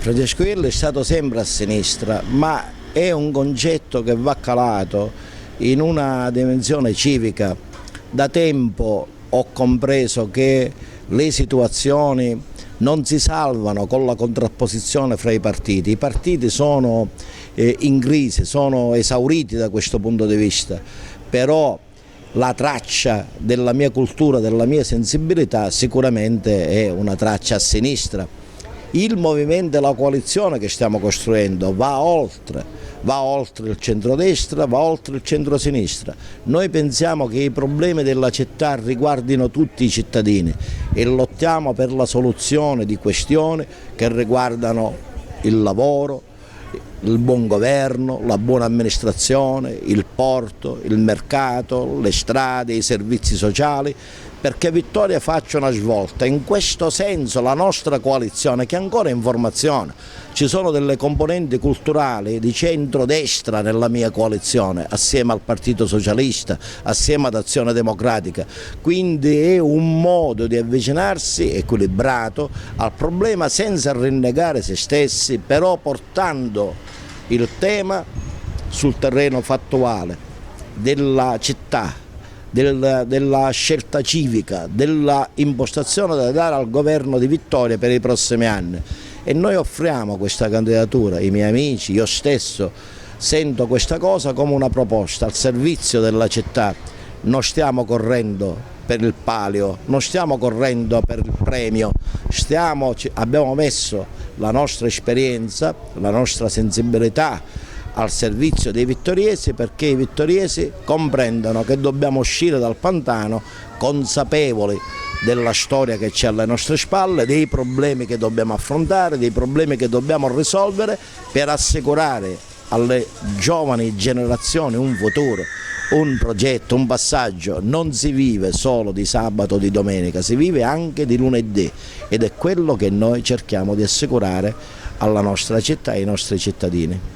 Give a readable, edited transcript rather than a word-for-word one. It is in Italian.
Francesco Illy è stato sempre a sinistra, ma è un concetto che va calato in una dimensione civica. Da tempo ho compreso che le situazioni non si salvano con la contrapposizione fra i partiti sono in crisi, sono esauriti da questo punto di vista, però la traccia della mia cultura, della mia sensibilità sicuramente è una traccia a sinistra. Il movimento e la coalizione che stiamo costruendo va oltre il centrodestra, va oltre il centrosinistra. Noi pensiamo che i problemi della città riguardino tutti i cittadini e lottiamo per la soluzione di questioni che riguardano il lavoro, il buon governo, la buona amministrazione, il porto, il mercato, le strade, i servizi sociali, perché Vittoria faccia una svolta. In questo senso la nostra coalizione, che è ancora in formazione, ci sono delle componenti culturali di centrodestra nella mia coalizione, assieme al Partito Socialista, assieme ad Azione Democratica, quindi è un modo di avvicinarsi equilibrato al problema senza rinnegare se stessi, però portando il tema sul terreno fattuale della città, della scelta civica, della impostazione da dare al governo di Vittoria per i prossimi anni. E noi offriamo questa candidatura, i miei amici, io stesso sento questa cosa come una proposta al servizio della città. Non stiamo correndo per il palio, non stiamo correndo per il premio, abbiamo messo la nostra esperienza, la nostra sensibilità al servizio dei vittoriesi, perché i vittoriesi comprendono che dobbiamo uscire dal pantano consapevoli della storia che c'è alle nostre spalle, dei problemi che dobbiamo affrontare, dei problemi che dobbiamo risolvere per assicurare alle giovani generazioni un futuro, un progetto, un passaggio. Non si vive solo di sabato o di domenica, si vive anche di lunedì ed è quello che noi cerchiamo di assicurare alla nostra città e ai nostri cittadini.